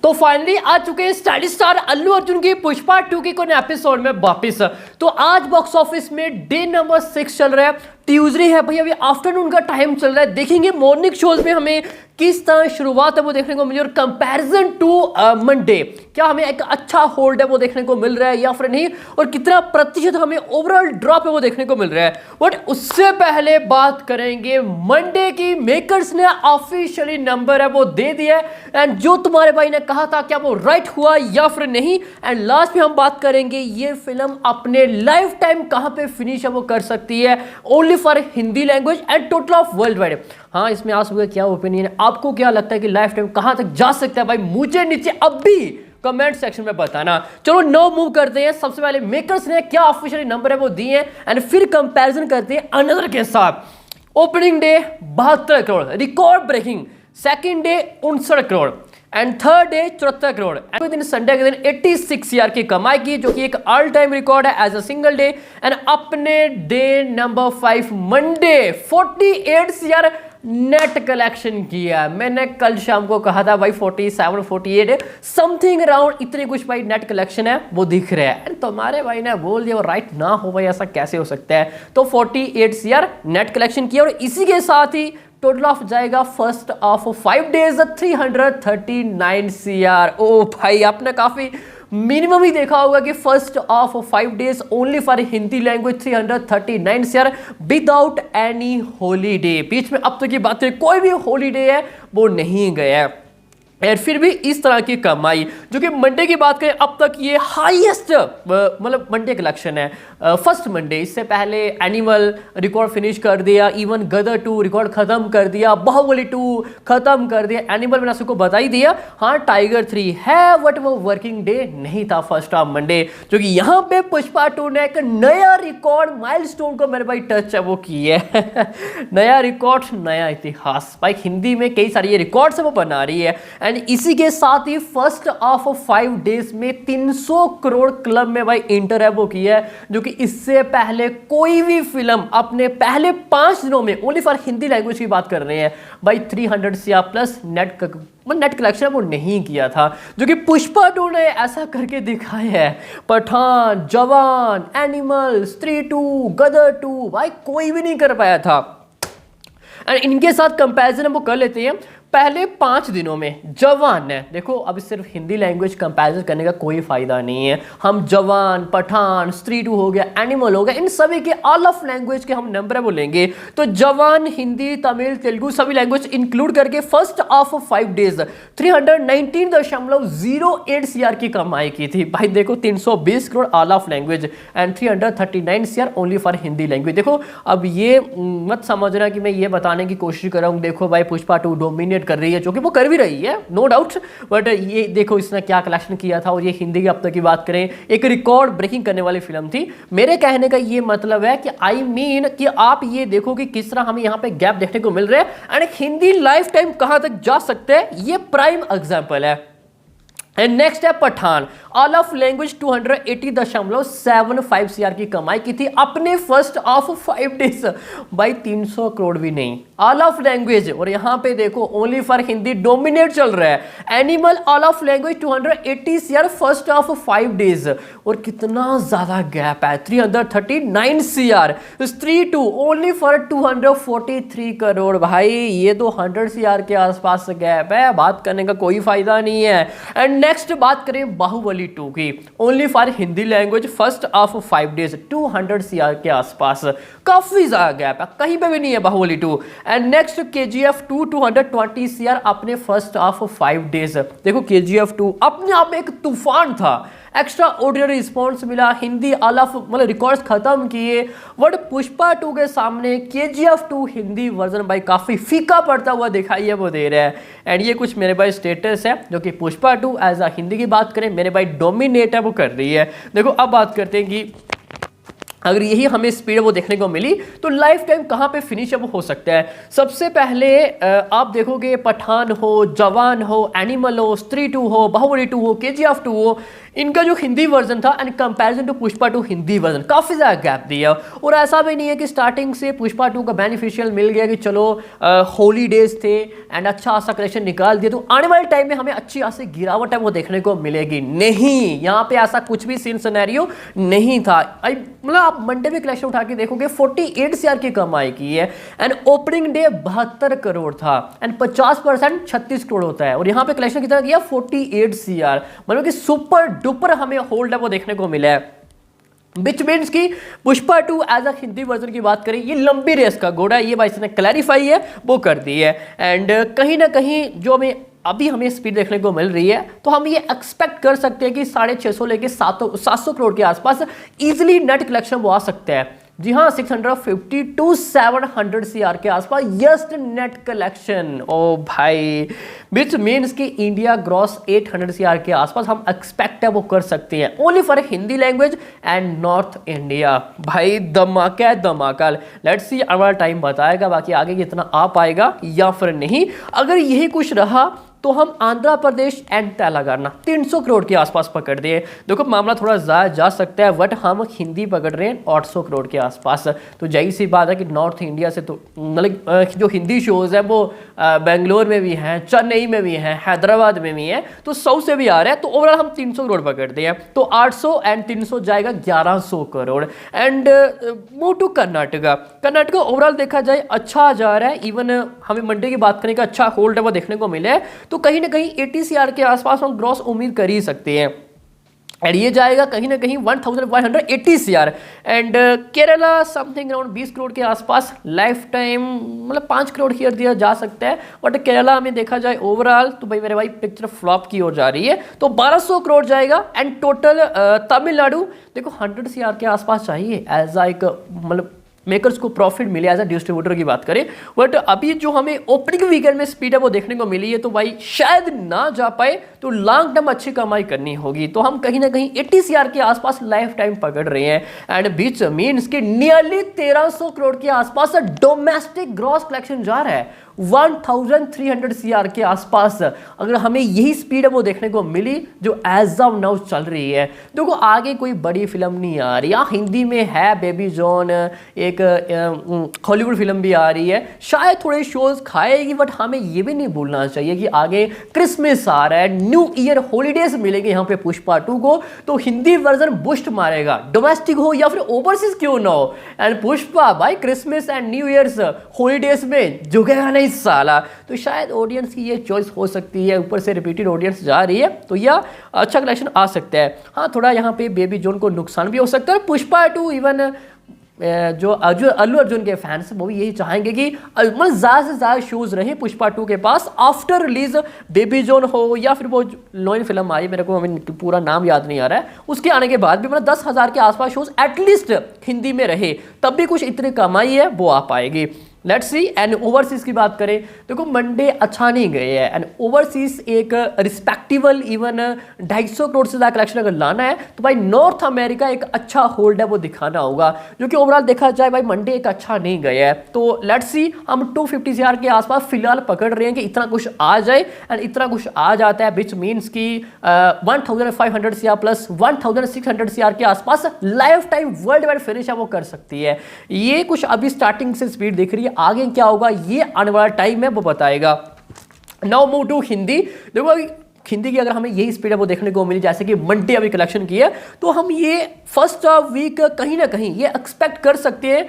तो फाइनली आ चुके हैं स्टाइलिश स्टार अल्लू अर्जुन की पुष्पा 2 की कोई एपिसोड में वापस। तो आज बॉक्स ऑफिस में डे नंबर 6 चल रहा है, ट्यूसडे है भाई, अभी आफ्टरनून का टाइम चल रहा है। देखेंगे मॉर्निंग शोज में हमें किस तरह शुरुआत है वो देखने को मिली और कंपैरिजन टू मंडे क्या हमें एक अच्छा होल्ड है वो देखने को मिल रहा है या फिर नहीं, और कितना प्रतिशत हमें ओवरऑल ड्रॉप है वो देखने को मिल रहा है। बट उससे पहले बात करेंगे मंडे की। मेकर्स ने ऑफिशियली नंबर है वो दे दिया है, एंड जो तुम्हारे भाई ने कहा था क्या वो राइट हुआ या फिर नहीं। एंड लास्ट में हम बात करेंगे ये फिल्म अपने लाइफ टाइम कहां पे फिनिश है वो कर सकती है, only for Hindi language and total of world wide. हाँ, इसमें आप सबका क्या ओपिनियन है, आपको क्या लगता है कि लाइफ टाइम कहां तक जा सकता है भाई, मुझे नीचे अब भी कमेंट सेक्शन में बताना। चलो नो मूव करते हैं। सबसे पहले मेकर्स ने क्या ऑफिशियली नंबर है वो दिए हैं, एंड फिर कंपैरिजन करते हैं अनदर के साथ। Opening day 72 crore, record breaking. Second day 59 crore and third day 74 crore. दिन संडे के दिन 86 सीआर की कमाई की, जो कि एक ऑल टाइम रिकॉर्ड है as a single day. And अपने day number 5 Monday 48 CR net collection किया। मैंने कल शाम को कहा था भाई 47 48 समथिंग अराउंड इतने कुछ भाई नेट कलेक्शन है वो दिख रहा है। एंड तुम्हारे भाई ने बोल दिया राइट ना हो भाई, ऐसा कैसे हो सकता है। तो 48 सीआर नेट कलेक्शन किया और इसी के साथ ही टोटल ऑफ जाएगा फर्स्ट ऑफ 5 डेज 339 सीआर। ओ भाई, आपने काफी मिनिमम ही देखा होगा कि first of 5 days only for Hindi language 339 CR without any holiday. बीच में अब तक की बात है कोई भी हॉलीडे है वो नहीं गया है, और फिर भी इस तरह की कमाई। जो कि मंडे की बात करें अब तक ये हाईएस्ट मतलब मंडे कलेक्शन है। फर्स्ट मंडे, इससे पहले एनिमल रिकॉर्ड फिनिश कर दिया, इवन गदर 2 रिकॉर्ड खत्म कर दिया, बाहुबली 2 खत्म कर दिया, एनिमल मैंने सबको बता ही दिया। हाँ, टाइगर 3 है बट वो वर्किंग डे नहीं था फर्स्ट ऑफ मंडे। जो कि यहाँ पे पुष्पा 2 ने एक नया रिकॉर्ड माइलस्टोन को मेरे भाई टच है वो की है नया रिकॉर्ड, नया इतिहास भाई। हिंदी में कई सारी ये रिकॉर्ड्स है वो बना रही है। एंड इसी के साथ ही फर्स्ट ऑफ 5 डेज में 300 करोड़ क्लब में भाई इंटर है वो किया है, जो कि इससे पहले कोई भी फिल्म अपने पहले 5 दिनों में ओनली फॉर हिंदी लैंग्वेज की बात कर रहे हैं भाई 300 सीआर प्लस नेट कलेक्शन वो नहीं किया था। जो कि पुष्पा 2 ने ऐसा करके दिखाया है। पठान, जवान, एनिमल, स्त्री 2, गदर 2 भाई कोई भी नहीं कर पाया था। एंड इनके साथ कंपैरिजन हम वो कर लेते हैं। पहले 5 दिनों में जवान है, देखो अब सिर्फ हिंदी लैंग्वेज कंपैरिजन करने का कोई फायदा नहीं है। हम जवान, पठान, स्त्री 2 हो गया, एनिमल हो गया, इन सभी के ऑल ऑफ लैंग्वेज के हम नंबर है वो लेंगे। तो जवान हिंदी, तमिल, तेलुगु सभी लैंग्वेज इंक्लूड करके फर्स्ट ऑफ 5 डेज 319.08 सीआर की कमाई की थी भाई। देखो 320 crore all of language and 339 CR only for Hindi language. देखो अब ये मत समझना कि मैं ये बताने की कोशिश कर रहा हूँ देखो भाई पुष्पा 2 डोमिनेट कर रही है, जो कि वो कर भी रही है नो डाउट। बट ये देखो इसने क्या कलेक्शन किया था, और ये हिंदी की अब तक की बात करें एक रिकॉर्ड ब्रेकिंग करने वाली फिल्म थी। मेरे कहने का ये मतलब है कि आई मीन कि आप ये देखो कि किस तरह हमें यहाँ पे गैप देखने को मिल रहा है, एंड हिंदी लाइफ टाइम कहां तक जा सकते हैं ये प्राइम एग्जांपल है। एंड नेक्स्ट है Pathaan, all of language 280.75 CR की कमाई की थी अपने फर्स्ट ऑफ 5 डेज भाई 300 करोड़ भी नहीं ऑल ऑफ लैंग्वेज। और यहाँ पे देखो ओनली फॉर हिंदी डोमिनेट चल रहा है। Animal all of language 280 CR first of 5 days, और कितना ज्यादा गैप है 339 सीआर। स्त्री 2 ओनली फॉर 243 करोड़ भाई, ये तो 100 सीआर के आसपास गैप है, बात करने का कोई फायदा नहीं है। एंड नेक्स्ट बात करें बाहुबली 2 की, only for Hindi language first of 5 days 200 CR के आसपास, काफी ज्यादा गैप है, कहीं पे भी नहीं है Baahubali 2। And next KGF 2 220 CR अपने फर्स्ट ऑफ 5 डेज। देखो केजीएफ 2 अपने आप में एक तूफान था, एक्स्ट्रा ऑर्डिनरी रिस्पॉन्स मिला, हिंदी ऑल ऑफ मतलब रिकॉर्ड्स खत्म किए। बट पुष्पा 2 के सामने केजीएफ 2 हिंदी वर्जन भाई काफी फीका पड़ता हुआ दिखाई है वो दे रहा है। एंड ये कुछ मेरे भाई स्टेटस है, जो कि पुष्पा 2 एज अ हिंदी की बात करें मेरे भाई डोमिनेट है वो कर रही है। देखो अब बात करते हैं कि अगर यही हमें स्पीड वो देखने को मिली तो लाइफ टाइम कहाँ पे फिनिश अब हो सकता है। सबसे पहले आप देखोगे पठान हो, जवान हो, एनिमल हो, स्त्री 2 हो, बाहुबली 2 हो, केजीएफ 2 हो, इनका जो हिंदी वर्जन था and comparison to Pushpa 2 Hindi version काफ़ी ज़्यादा गैप दिया। और ऐसा भी नहीं है कि स्टार्टिंग से पुष्पा 2 का बेनिफिशियल मिल गया कि चलो हॉलीडेज थे एंड अच्छा सा कलेक्शन निकाल दिया तो आने वाले टाइम में हमें अच्छी खासी गिरावट है वो देखने को मिलेगी। नहीं, यहाँ पे ऐसा कुछ भी सीन सिनेरियो नहीं था। मतलब आप मंडे में कलेक्शन उठा के देखोगे 48 CR की कमाई की है एंड ओपनिंग डे 72 करोड़ था एंड 50% 36 करोड़ होता है। और यहाँ पे कलेक्शन कितना किया 48 CR, मतलब कि सुपर डुपर हमें होल्ड है वो देखने को मिला है। विच मीन्स की Pushpa 2 as a Hindi version की बात करें ये लंबी रेस का घोड़ा है, ये भाई इसने क्लैरिफाई है वो कर दी है। एंड कहीं ना कहीं जो हमें स्पीड देखने को मिल रही है तो हम ये एक्सपेक्ट कर सकते हैं कि 650 लेके 700 करोड़ के आसपास इजिली नेट कलेक्शन वो आ सकते हैं। जी हाँ, 650 to 700 CR के आसपास जस्ट नेट कलेक्शन। ओ भाई, विच मीन्स कि इंडिया ग्रॉस 800 CR के आसपास हम एक्सपेक्ट है वो कर सकते हैं only for Hindi language and north India. भाई धमाका है धमाका। लेट्स सी, हमारा टाइम बताएगा बाकी आगे कितना आ पाएगा या फिर नहीं। अगर यही कुछ रहा तो हम आंध्र प्रदेश एंड तेलंगाना 300 करोड़ के आसपास पकड़ दिए। देखो मामला थोड़ा ज़्यादा जा सकता है बट हम हिंदी पकड़ रहे हैं 800 करोड़ के आसपास। तो जाहिर सी बात है कि नॉर्थ इंडिया से तो मतलब जो हिंदी शोज़ हैं वो बेंगलोर में भी हैं, चेन्नई में भी हैं, हैदराबाद में भी हैं, तो 100 से भी आ रहा है। तो ओवरऑल हम 300 करोड़ पकड़ दिए, तो 800 एंड 300 जाएगा 1100 crore. And move to Karnataka. Karnataka overall देखा जाए अच्छा जा रहा है। इवन हमें मंडे की बात करने का अच्छा होल्ड है वो देखने को मिला है। तो कहीं ना कहीं 80 CR के आसपास हम ग्रॉस उम्मीद कर ही सकते हैं एंड ये जाएगा कहीं ना कहीं 1180 CR। And Kerala something around 20 crore के आसपास लाइफ टाइम, मतलब 5 करोड़ हियर दिया जा सकता है। बट केरला में देखा जाए ओवरऑल तो भाई मेरे भाई पिक्चर फ्लॉप की ओर जा रही है, तो 1200 करोड़ जाएगा। एंड टोटल तमिलनाडु देखो 100 CR के आसपास चाहिए एज एक मतलब मेकर्स को प्रॉफिट मिले एज अ डिस्ट्रीब्यूटर की बात करें। बट अभी जो हमें ओपनिंग वीकेंड में स्पीड है वो देखने को मिली है, तो भाई शायद ना जा पाए, तो लॉन्ग टर्म अच्छी कमाई करनी होगी। तो हम कहीं ना कहीं 80 CR के आसपास लाइफ टाइम पकड़ रहे हैं एंड बीच मीन्स के नियरली 1300 करोड़ के आसपास डोमेस्टिक ग्रॉस कलेक्शन जा रहा है 1300 CR के आसपास। अगर हमें यही स्पीड है वो देखने को मिली जो एज ऑफ नाउ चल रही है। देखो आगे कोई बड़ी फिल्म नहीं आ रही, हिंदी में है बेबी जॉन, एक हॉलीवुड फिल्म भी आ रही है, शायद थोड़े शोज खाएगी। बट हमें ये भी नहीं भूलना चाहिए कि आगे क्रिसमस आ रहा है, न्यू ईयर हॉलीडेज मिलेंगे यहाँ पे पुष्पा 2 को, तो हिंदी वर्जन बुस्ट मारेगा, डोमेस्टिक हो या फिर ओवरसीज क्यों ना हो। एंड पुष्पा भाई Christmas and new years holidays में झुकेगा नहीं साला। तो शायद ऑडियंस की ये चॉइस हो सकती है, ऊपर से रिपीटेड ऑडियंस जा रही है तो यह अच्छा कलेक्शन आ सकता है। हाँ, थोड़ा यहाँ पे बेबी जॉन को नुकसान भी हो सकता है। पुष्पा 2 इवन जो अल्लू अर्जुन के फैंस वो भी यही चाहेंगे कि मतलब ज़्यादा से ज़्यादा शोज रहे पुष्पा 2 के पास आफ्टर रिलीज। बेबी जॉन हो या फिर वो लोइन फिल्म आई, मेरे को अभी पूरा नाम याद नहीं आ रहा है, उसके आने के बाद भी मतलब 10,000 के आसपास शोज एटलीस्ट हिंदी में रहे, तब भी कुछ इतनी कमाई है वो आ पाएगी। Let's see. एंड ओवरसीज की बात करें देखो मंडे अच्छा नहीं गए है एंड ओवरसीज एक रिस्पेक्टिबल इवन 250 करोड़ से ज़्यादा कलेक्शन अगर लाना है तो भाई नॉर्थ अमेरिका एक अच्छा होल्ड है वो दिखाना होगा, जो कि ओवरऑल देखा जाए भाई मंडे एक अच्छा नहीं गया है। तो लेट्स सी, हम 250 CR के आसपास फिलहाल पकड़ रहे हैं कि इतना कुछ आ जाए एंड इतना कुछ आ जाता है विच मीन्स की 1500 CR प्लस 1600 CR के आसपास life time world wide finish है वो कर सकती है। ये कुछ अभी स्टार्टिंग से स्पीड दिख रही है, आगे क्या होगा ये आने वाला टाइम है वो बताएगा। Now move to Hindi. देखो हिंदी की अगर हमें यही स्पीड है वो देखने को मिली जैसे कि मंडे अभी कलेक्शन की है, तो हम ये फर्स्ट वीक कहीं ना कहीं ये एक्सपेक्ट कर सकते हैं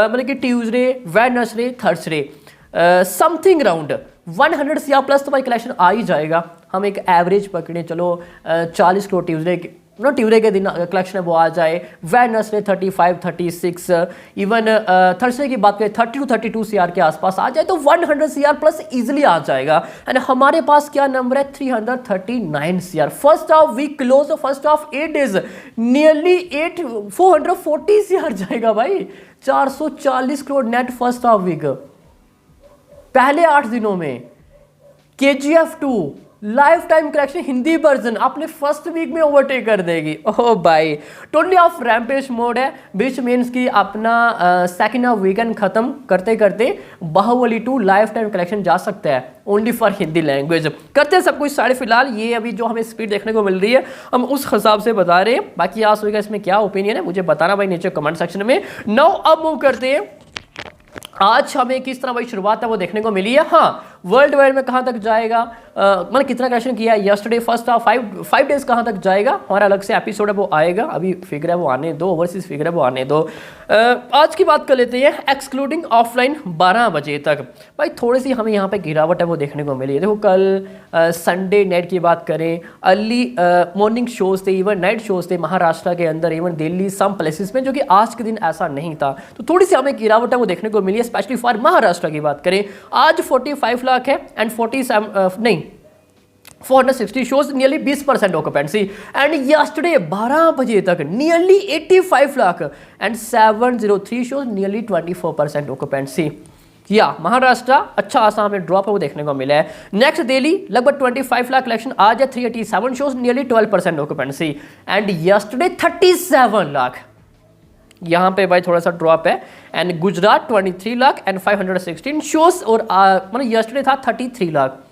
मतलब कि Tuesday, Wednesday, Thursday something around 100 CR plus तो भाई कलेक्शन आ ही जाएगा। हम एक एवरेज पकड़े, चलो 40 करोड़ ट्यूसडे के दिन कलेक्शन है वो आ जाए, वेडनेसडे 35, 36, इवन थर्सडे की बात करें 30 to 32 CR के आसपास आ जाए तो 100 CR प्लस इजिली आ जाएगा। एंड हमारे पास क्या नंबर है 339 CR। First half week close, first half 8 days nearly 440 CR जाएगा भाई, 440 करोड़ नेट फर्स्ट हाफ वीक पहले 8 दिनों में। KGF 2 life time collection Hindi version अपने फर्स्ट वीक में ओवरटेक कर देगी। ओह भाई, टोटली ऑफ रैम्पेज मोड है, विच मीन्स कि अपना सेकेंड ऑफ वीकेंड खत्म करते करते बाहुबली 2 लाइफ टाइम कलेक्शन जा सकता है ओनली फॉर हिंदी लैंग्वेज। करते हैं सब कुछ साढ़े फिलहाल ये अभी जो हमें स्पीड देखने को मिल रही है हम उस हिसाब से बता रहे हैं। बाकी आप सभी का इसमें क्या ओपिनियन है मुझे बताना भाई नीचे कमेंट सेक्शन में। नाउ अब मूव करते हैं, आज हमें किस तरह भाई शुरुआत है वो देखने को मिली है। हाँ, वर्ल्ड वाइड में कहाँ तक जाएगा, मैंने कितना कलेक्शन किया है यस्टरडे फर्स्ट ऑफ 5 डेज कहाँ तक जाएगा, हमारा अलग से एपिसोड है वो आएगा, अभी फिगर है वो आने दो, ओवरसीज फिगर है वो आने दो। आज की बात कर लेते हैं एक्सक्लूडिंग ऑफलाइन 12 बजे तक। भाई थोड़ी सी हमें यहाँ पे गिरावट है वो देखने को मिली है। देखो कल संडे नाइट की बात करें, अर्ली मॉर्निंग शोज थे, इवन नाइट शोज थे महाराष्ट्र के अंदर, इवन दिल्ली सम प्लेसेस में, जो कि आज के दिन ऐसा नहीं था। तो थोड़ी सी हमें गिरावट है वो देखने को मिली है, स्पेशली फॉर महाराष्ट्र की बात करें। आज 45 लाख है and 460 shows, nearly 20% occupancy. And yesterday 12 बजे तक nearly 85 lakh and 703 shows, nearly 24% occupancy. या महाराष्ट्र अच्छा आसाम में ड्रॉप है वो देखने को मिला है। नेक्स्ट दिल्ली लगभग 25 लाख कलेक्शन, आज है 387 shows, nearly 12% occupancy. And yesterday 37 lakh, यहाँ पे भाई थोड़ा सा ड्रॉप है। And Gujarat 23 lakh and 516 shows, और मतलब यस्टरडे था 33 लाख।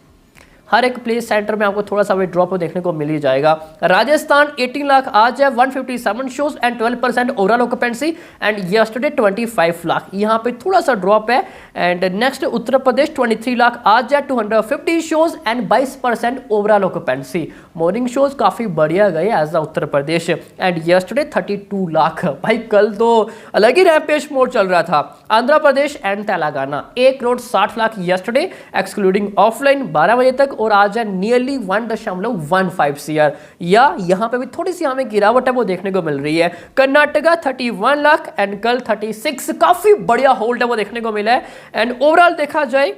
हर एक प्लेस सेंटर में आपको थोड़ा सा भी ड्रॉप देखने को मिल ही जाएगा। राजस्थान 18 लाख, आज है 157 shows and 12% overall occupancy. And yesterday 25 lakh, यहाँ पे थोड़ा सा ड्रॉप है। एंड नेक्स्ट उत्तर प्रदेश 23 लाख, आज है 250 shows and 22% overall occupancy. Morning shows काफी बढ़िया गए as a Uttar Pradesh. And yesterday 32 lakh, भाई कल तो अलग ही रैम्पेज मोड चल रहा था। Andhra Pradesh and Telangana 1 crore 60 lakh yesterday excluding offline 12 बजे तक, और आज है नियरली 1.15 CR। या यहाँ पे भी थोड़ी सी हमें गिरावट है वो देखने को मिल रही है। कर्नाटका 31 लाख एंड कल 36, काफी बढ़िया होल्ड है वो देखने को मिला है। एंड ओवरऑल देखा जाए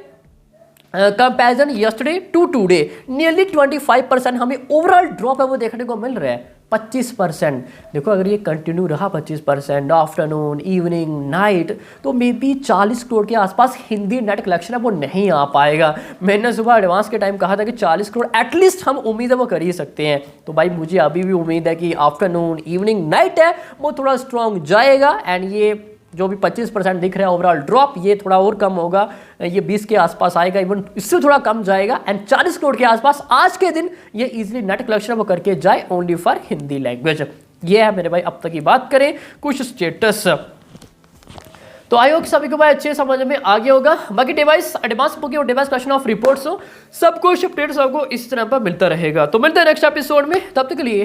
comparison yesterday to today, nearly 25% हमें ओवरऑल ड्रॉप है वो देखने को मिल रहा है। 25%, देखो अगर ये कंटिन्यू रहा 25% आफ्टरनून इवनिंग नाइट, तो मे बी 40 करोड़ के आसपास हिंदी नेट कलेक्शन है वो नहीं आ पाएगा। मैंने सुबह एडवांस के टाइम कहा था कि 40 करोड़ एटलीस्ट हम उम्मीद है वो कर ही सकते हैं। तो भाई मुझे अभी भी उम्मीद है कि आफ्टरनून इवनिंग नाइट है वो थोड़ा स्ट्रॉन्ग जाएगा। एंड ये जो भी 25% दिख रहा है ओवरऑल ड्रॉप, ये थोड़ा और कम होगा, ये 20 के आसपास आएगा, इवन इससे थोड़ा कम जाएगा। एंड 40 करोड़ के आसपास आज के दिन ये इजीली नेट कलेक्शन वो करके जाए ओनली फॉर हिंदी लैंग्वेज। ये है मेरे भाई अब तक की बात करें कुछ स्टेटस। तो आई होप सभी को भाई अच्छे समझ में आ गया होगा। बाकी डिवाइस एडवांस बुकिंग और डिवाइस कलेक्शन ऑफ रिपोर्ट्स हो, सब कुछ अपडेट्स आपको इस तरह पर मिलता रहेगा। तो मिलते हैं नेक्स्ट एपिसोड में, तब तक के लिए